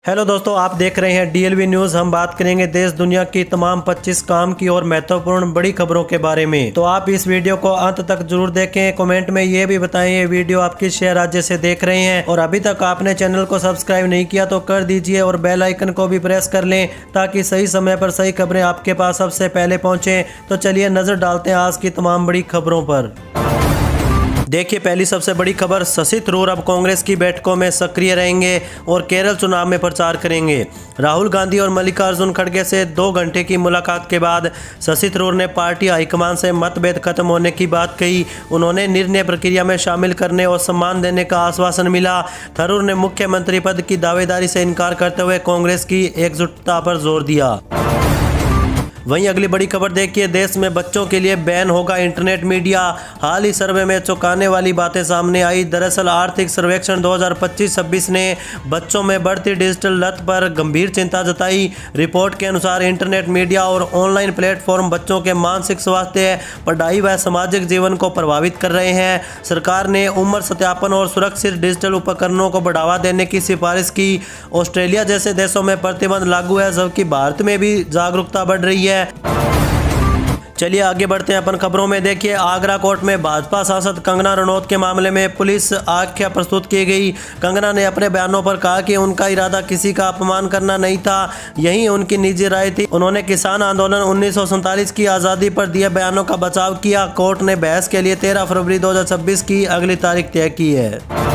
Hello दोस्तों, आप देख रहे हैं डीएलवी न्यूज़। हम बात करेंगे देश दुनिया की तमाम 25 काम की और महत्वपूर्ण बड़ी खबरों के बारे में। तो आप इस वीडियो को अंत तक जरूर देखें। कमेंट में ये भी बताएं ये वीडियो आप किस शहर राज्य से देख रहे हैं, और अभी तक आपने चैनल को सब्सक्राइब नहीं किया तो कर दीजिए और बेल आइकन को भी प्रेस कर लें ताकि सही समय पर सही खबरें आपके पास सबसे पहले पहुँचें। तो चलिए नजर डालते हैं आज की तमाम बड़ी खबरों पर। देखिए, पहली सबसे बड़ी खबर, शशि थरूर अब कांग्रेस की बैठकों में सक्रिय रहेंगे और केरल चुनाव में प्रचार करेंगे। राहुल गांधी और मल्लिकार्जुन खड़गे से 2 घंटे की मुलाकात के बाद शशि थरूर ने पार्टी हाईकमान से मतभेद खत्म होने की बात कही। उन्होंने निर्णय प्रक्रिया में शामिल करने और सम्मान देने का आश्वासन मिला। थरूर ने मुख्यमंत्री पद की दावेदारी से इनकार करते हुए कांग्रेस की एकजुटता पर जोर दिया। वहीं अगली बड़ी खबर देखिए, देश में बच्चों के लिए बैन होगा इंटरनेट मीडिया। हाल ही सर्वे में चौंकाने वाली बातें सामने आई। दरअसल आर्थिक सर्वेक्षण 2025-26 ने बच्चों में बढ़ती डिजिटल लत पर गंभीर चिंता जताई। रिपोर्ट के अनुसार इंटरनेट मीडिया और ऑनलाइन प्लेटफॉर्म बच्चों के मानसिक स्वास्थ्य, पढ़ाई व सामाजिक जीवन को प्रभावित कर रहे हैं। सरकार ने उम्र सत्यापन और सुरक्षित डिजिटल उपकरणों को बढ़ावा देने की सिफारिश की। ऑस्ट्रेलिया जैसे देशों में प्रतिबंध लागू है, जबकि भारत में भी जागरूकता बढ़ रही है। चलिए आगे बढ़ते हैं अपन खबरों में। देखिए, आगरा कोर्ट में भाजपा सांसद कंगना रनौत के मामले में पुलिस आख्या प्रस्तुत की गई। कंगना ने अपने बयानों पर कहा कि उनका इरादा किसी का अपमान करना नहीं था, यही उनकी निजी राय थी। उन्होंने किसान आंदोलन 1947 की आज़ादी पर दिए बयानों का बचाव किया। कोर्ट ने बहस के लिए 13 फरवरी 2026 की अगली तारीख तय की है।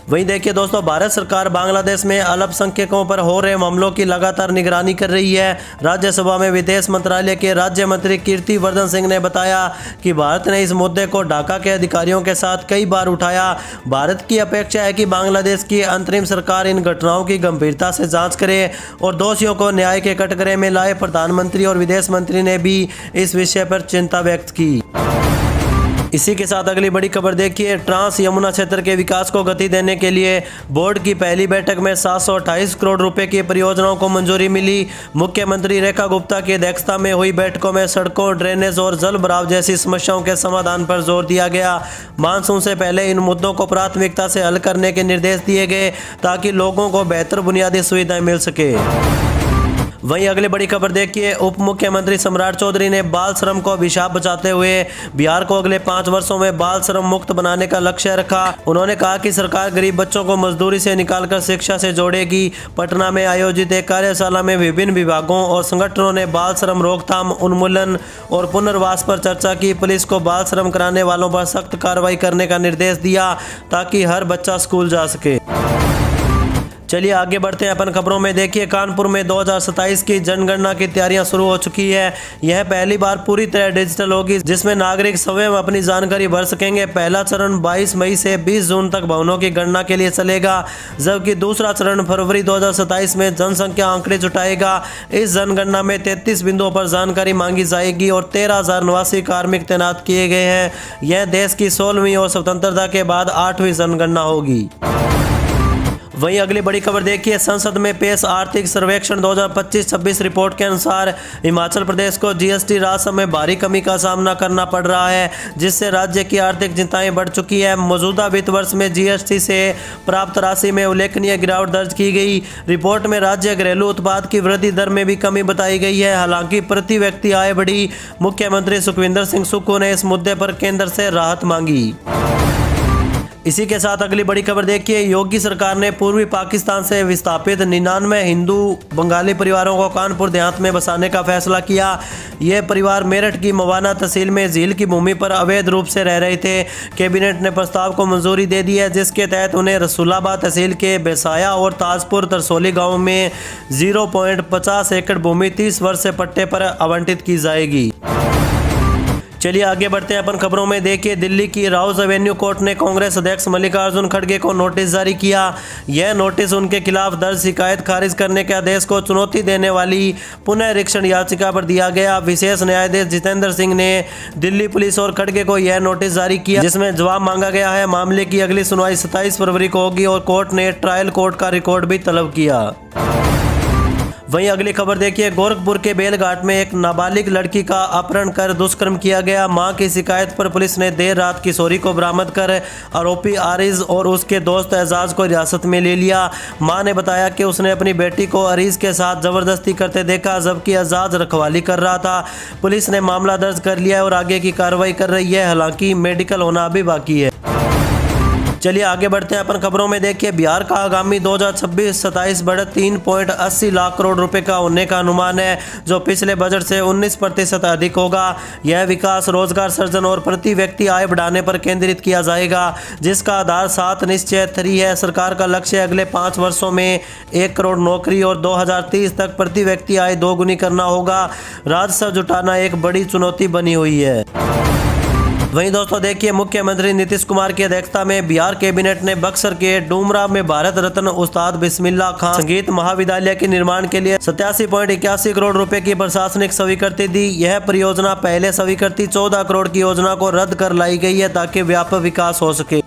वहीं देखिए दोस्तों, भारत सरकार बांग्लादेश में अल्पसंख्यकों पर हो रहे मामलों की लगातार निगरानी कर रही है। राज्यसभा में विदेश मंत्रालय के राज्य मंत्री कीर्ति वर्धन सिंह ने बताया कि भारत ने इस मुद्दे को ढाका के अधिकारियों के साथ कई बार उठाया। भारत की अपेक्षा है कि बांग्लादेश की अंतरिम सरकार इन घटनाओं की गंभीरता से जांच करे और दोषियों को न्याय के कटघरे में लाए। प्रधानमंत्री और विदेश मंत्री ने भी इस विषय पर चिंता व्यक्त की। इसी के साथ अगली बड़ी खबर देखिए, ट्रांस यमुना क्षेत्र के विकास को गति देने के लिए बोर्ड की पहली बैठक में 728 करोड़ रुपए की परियोजनाओं को मंजूरी मिली। मुख्यमंत्री रेखा गुप्ता की अध्यक्षता में हुई बैठकों में सड़कों, ड्रेनेज और जल भराव जैसी समस्याओं के समाधान पर जोर दिया गया। मानसून से पहले इन मुद्दों को प्राथमिकता से हल करने के निर्देश दिए गए ताकि लोगों को बेहतर बुनियादी सुविधाएं मिल सके। वहीं अगली बड़ी खबर देखिए, उप मुख्यमंत्री सम्राट चौधरी ने बाल श्रम को अभिशाप बताते हुए बिहार को अगले 5 वर्षों में बाल श्रम मुक्त बनाने का लक्ष्य रखा। उन्होंने कहा कि सरकार गरीब बच्चों को मजदूरी से निकालकर शिक्षा से जोड़ेगी। पटना में आयोजित एक कार्यशाला में विभिन्न विभागों और संगठनों ने बाल श्रम रोकथाम, उन्मूलन और पुनर्वास पर चर्चा की। पुलिस को बाल श्रम कराने वालों पर सख्त कार्रवाई करने का निर्देश दिया ताकि हर बच्चा स्कूल जा सके। चलिए आगे बढ़ते हैं अपन खबरों में। देखिए, कानपुर में 2027 की जनगणना की तैयारियां शुरू हो चुकी है। यह पहली बार पूरी तरह डिजिटल होगी, जिसमें नागरिक स्वयं अपनी जानकारी भर सकेंगे। पहला चरण 22 मई से 20 जून तक भवनों की गणना के लिए चलेगा, जबकि दूसरा चरण फरवरी 2027 में जनसंख्या आंकड़े जुटाएगा। इस जनगणना में 33 बिंदुओं पर जानकारी मांगी जाएगी और 13,089 कार्मिक तैनात किए गए हैं। यह देश की 16वीं और स्वतंत्रता के बाद 8वीं जनगणना होगी। वहीं अगली बड़ी खबर देखिए, संसद में पेश आर्थिक सर्वेक्षण 2025-26 रिपोर्ट के अनुसार हिमाचल प्रदेश को जीएसटी राजस्व में भारी कमी का सामना करना पड़ रहा है, जिससे राज्य की आर्थिक चिंताएं बढ़ चुकी है। मौजूदा वित्त वर्ष में जीएसटी से प्राप्त राशि में उल्लेखनीय गिरावट दर्ज की गई। रिपोर्ट में राज्य घरेलू उत्पाद की वृद्धि दर में भी कमी बताई गई है। हालांकि प्रति व्यक्ति आय बढ़ी। मुख्यमंत्री सुखविंदर सिंह सुक्खू ने इस मुद्दे पर केंद्र से राहत मांगी। इसी के साथ अगली बड़ी खबर देखिए, योगी सरकार ने पूर्वी पाकिस्तान से विस्थापित 99 हिंदू बंगाली परिवारों को कानपुर देहात में बसाने का फैसला किया। ये परिवार मेरठ की मवाना तहसील में झील की भूमि पर अवैध रूप से रह रहे थे। कैबिनेट ने प्रस्ताव को मंजूरी दे दी है, जिसके तहत उन्हें रसूलाबाद तहसील के बेसाया और ताजपुर तरसोली गाँव में 0.50 एकड़ भूमि 30 वर्ष से पट्टे पर आवंटित की जाएगी। चलिए आगे बढ़ते हैं अपन खबरों में। देखिए, दिल्ली की राउज एवेन्यू कोर्ट ने कांग्रेस अध्यक्ष मल्लिकार्जुन खड़गे को नोटिस जारी किया। यह नोटिस उनके खिलाफ दर्ज शिकायत खारिज करने के आदेश को चुनौती देने वाली पुनरीक्षण याचिका पर दिया गया। विशेष न्यायाधीश जितेंद्र सिंह ने दिल्ली पुलिस और खड़गे को यह नोटिस जारी किया, जिसमें जवाब मांगा गया है। मामले की अगली सुनवाई 27 फरवरी को होगी और कोर्ट ने ट्रायल कोर्ट का रिकॉर्ड भी तलब किया। वहीं अगली खबर देखिए, गोरखपुर के बेलघाट में एक नाबालिग लड़की का अपहरण कर दुष्कर्म किया गया। मां की शिकायत पर पुलिस ने देर रात किशोरी को बरामद कर आरोपी आरिज और उसके दोस्त एजाज को हिरासत में ले लिया। मां ने बताया कि उसने अपनी बेटी को आरिज के साथ जबरदस्ती करते देखा, जबकि एजाज रखवाली कर रहा था। पुलिस ने मामला दर्ज कर लिया और आगे की कार्रवाई कर रही है, हालांकि मेडिकल होना अभी बाकी है। चलिए आगे बढ़ते हैं अपन खबरों में। देखिए, बिहार का आगामी 2026-27 बजट 3.80 लाख करोड़ रुपए का होने का अनुमान है, जो पिछले बजट से 19% अधिक होगा। यह विकास, रोजगार सृजन और प्रति व्यक्ति आय बढ़ाने पर केंद्रित किया जाएगा, जिसका आधार 7 निश्चय 3 है। सरकार का लक्ष्य अगले 5 वर्षों में 1 करोड़ नौकरी और 2030 तक प्रति व्यक्ति आय दोगुनी करना होगा। राजस्व जुटाना एक बड़ी चुनौती बनी हुई है। वहीं दोस्तों देखिए, मुख्यमंत्री नीतीश कुमार की अध्यक्षता में बिहार कैबिनेट ने बक्सर के डूमरा में भारत रत्न उस्ताद बिस्मिल्लाह खान संगीत महाविद्यालय के निर्माण के लिए 87.81 करोड़ रुपए की प्रशासनिक स्वीकृति दी। यह परियोजना पहले स्वीकृति 14 करोड़ की योजना को रद्द कर लाई गई है, ताकि व्यापक विकास हो सके।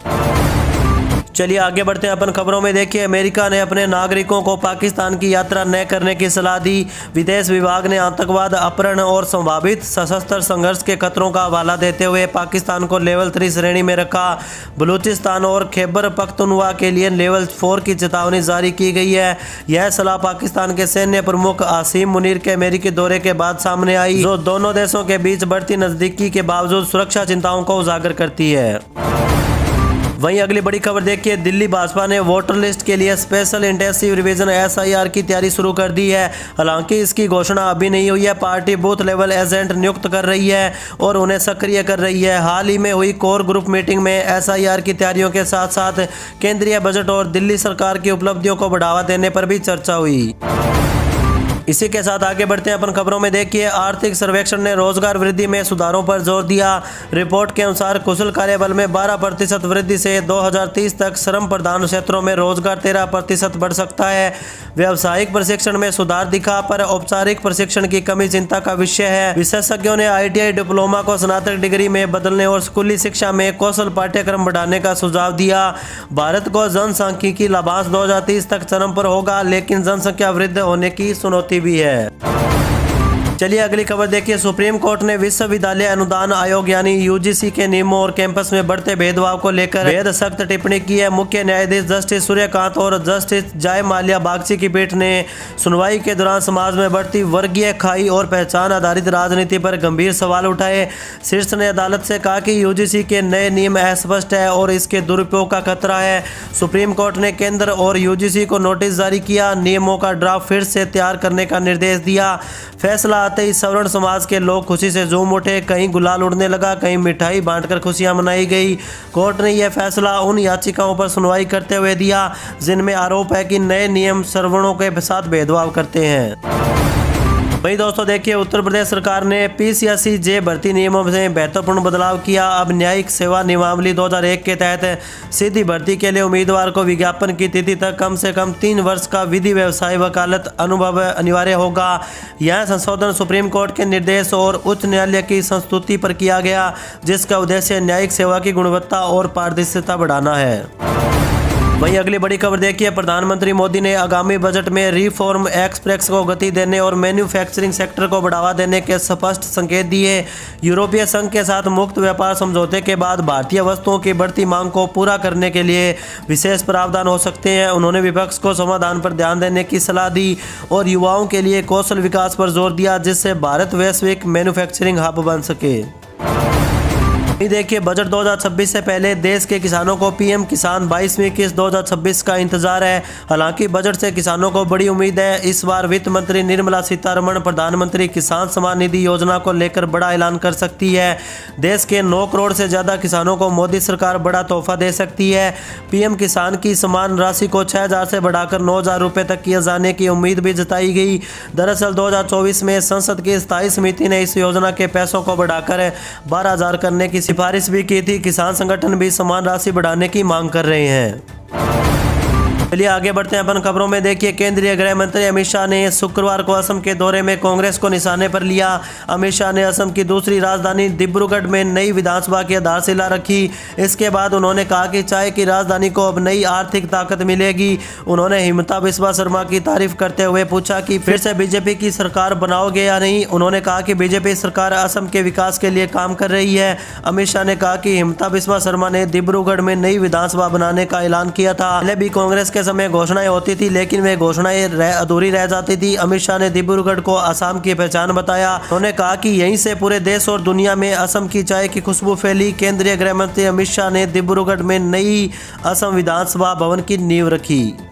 चलिए आगे बढ़ते हैं अपन खबरों में। देखिए, अमेरिका ने अपने नागरिकों को पाकिस्तान की यात्रा न करने की सलाह दी। विदेश विभाग ने आतंकवाद, अपहरण और संभावित सशस्त्र संघर्ष के खतरों का हवाला देते हुए पाकिस्तान को लेवल 3 श्रेणी में रखा। बलूचिस्तान और खैबर पख्तूनख्वा के लिए लेवल 4 की चेतावनी जारी की गई है। यह सलाह पाकिस्तान के सैन्य प्रमुख आसिम मुनीर के अमेरिकी दौरे के बाद सामने आई, जो दोनों देशों के बीच बढ़ती नजदीकी के बावजूद सुरक्षा चिंताओं को उजागर करती है। वहीं अगली बड़ी खबर देखिए, दिल्ली भाजपा ने वोटर लिस्ट के लिए स्पेशल इंटेंसिव रिवीजन SIR की तैयारी शुरू कर दी है। हालांकि इसकी घोषणा अभी नहीं हुई है। पार्टी बूथ लेवल एजेंट नियुक्त कर रही है और उन्हें सक्रिय कर रही है। हाल ही में हुई कोर ग्रुप मीटिंग में SIR की तैयारियों के साथ साथ केंद्रीय बजट और दिल्ली सरकार की उपलब्धियों को बढ़ावा देने पर भी चर्चा हुई। इसी के साथ आगे बढ़ते हैं अपन खबरों में। देखिए, आर्थिक सर्वेक्षण ने रोजगार वृद्धि में सुधारों पर जोर दिया। रिपोर्ट के अनुसार कुशल कार्यबल में 12% वृद्धि से 2030 तक श्रम प्रधान क्षेत्रों में रोजगार 13% बढ़ सकता है। व्यावसायिक प्रशिक्षण में सुधार दिखा, पर औपचारिक प्रशिक्षण की कमी चिंता का विषय है। विशेषज्ञों ने ITI डिप्लोमा को स्नातक डिग्री में बदलने और स्कूली शिक्षा में कौशल पाठ्यक्रम बढ़ाने का सुझाव दिया। भारत को जनसांख्यिकी लाभांश 2030 तक चरम पर होगा, लेकिन जनसंख्या वृद्धि होने की चुनौती भी है। चलिए अगली खबर देखिए, सुप्रीम कोर्ट ने विश्वविद्यालय अनुदान आयोग यानी UGC के नियमों और कैंपस में बढ़ते भेदभाव को लेकर बेहद सख्त टिप्पणी की है। मुख्य न्यायाधीश जस्टिस सूर्यकांत और जस्टिस जय माल्या बागची की पीठ ने सुनवाई के दौरान समाज में बढ़ती वर्गीय खाई और पहचान आधारित राजनीति पर गंभीर सवाल उठाए। शीर्ष ने अदालत से कहा कि UGC के नए नियम अस्पष्ट है और इसके दुरुपयोग का खतरा है। सुप्रीम कोर्ट ने केंद्र और UGC को नोटिस जारी किया, नियमों का ड्राफ्ट फिर से तैयार करने का निर्देश दिया। फैसला आते ही सवर्ण समाज के लोग खुशी से झूम उठे। कहीं गुलाल उड़ने लगा, कहीं मिठाई बांटकर खुशियां मनाई गई। कोर्ट ने यह फैसला उन याचिकाओं पर सुनवाई करते हुए दिया जिनमें आरोप है कि नए नियम सवर्णों के साथ भेदभाव करते हैं। वही दोस्तों देखिए, उत्तर प्रदेश सरकार ने PCSE-J भर्ती नियमों में महत्वपूर्ण बदलाव किया। अब न्यायिक सेवा नियमावली 2001 के तहत सीधी भर्ती के लिए उम्मीदवार को विज्ञापन की तिथि तक कम से कम 3 वर्ष का विधि व्यवसाय वकालत अनुभव अनिवार्य होगा। यह संशोधन सुप्रीम कोर्ट के निर्देश और उच्च न्यायालय की संस्तुति पर किया गया, जिसका उद्देश्य न्यायिक सेवा की गुणवत्ता और पारदर्शिता बढ़ाना है। वहीं अगली बड़ी खबर देखिए, प्रधानमंत्री मोदी ने आगामी बजट में रिफॉर्म एक्सप्रेस को गति देने और मैन्युफैक्चरिंग सेक्टर को बढ़ावा देने के स्पष्ट संकेत दिए। यूरोपीय संघ के साथ मुक्त व्यापार समझौते के बाद भारतीय वस्तुओं की बढ़ती मांग को पूरा करने के लिए विशेष प्रावधान हो सकते हैं। उन्होंने विपक्ष को समाधान पर ध्यान देने की सलाह दी और युवाओं के लिए कौशल विकास पर जोर दिया, जिससे भारत वैश्विक मैन्युफैक्चरिंग हब बन सके। देखिए, बजट 2026 से पहले देश के किसानों को PM किसान 22वीं किस्त 2026 का इंतजार है। हालांकि बजट से किसानों को बड़ी उम्मीद है। इस बार वित्त मंत्री निर्मला सीतारमण प्रधानमंत्री किसान सम्मान निधि योजना को लेकर बड़ा ऐलान कर सकती है। देश के 9 करोड़ से ज्यादा किसानों को मोदी सरकार बड़ा तोहफा दे सकती है। PM किसान की सम्मान राशि को 6,000 से बढ़ाकर 9,000 रुपये तक किए जाने की उम्मीद भी जताई गई। दरअसल 2024 में संसद की स्थायी समिति ने इस योजना के पैसों को बढ़ाकर 12,000 करने की सिफारिश भी की थी। किसान संगठन भी समान राशि बढ़ाने की मांग कर रहे हैं। चलिए आगे बढ़ते हैं अपन खबरों में। देखिए, केंद्रीय गृह मंत्री अमित शाह ने शुक्रवार को असम के दौरे में कांग्रेस को निशाने पर लिया। अमित शाह ने असम की दूसरी राजधानी डिब्रूगढ़ में नई विधानसभा की आधारशिला रखी। इसके बाद उन्होंने कहा कि चाय की राजधानी को अब नई आर्थिक ताकत मिलेगी। उन्होंने हिमंता बिस्वा शर्मा की तारीफ करते हुए पूछा कि फिर से बीजेपी की सरकार बनाओगे या नहीं। उन्होंने कहा कि बीजेपी सरकार असम के विकास के लिए काम कर रही है। अमित शाह ने कहा कि हिमंता बिस्वा शर्मा ने डिब्रूगढ़ में नई विधानसभा बनाने का ऐलान किया था। पहले भी कांग्रेस के समय घोषणाएं होती थी, लेकिन वे घोषणाएं अधूरी रह जाती थी। अमित शाह ने डिब्रूगढ़ को असम की पहचान बताया। उन्होंने कहा कि यहीं से पूरे देश और दुनिया में असम की चाय की खुशबू फैली। केंद्रीय गृह मंत्री अमित शाह ने डिब्रूगढ़ में नई असम विधानसभा भवन की नींव रखी।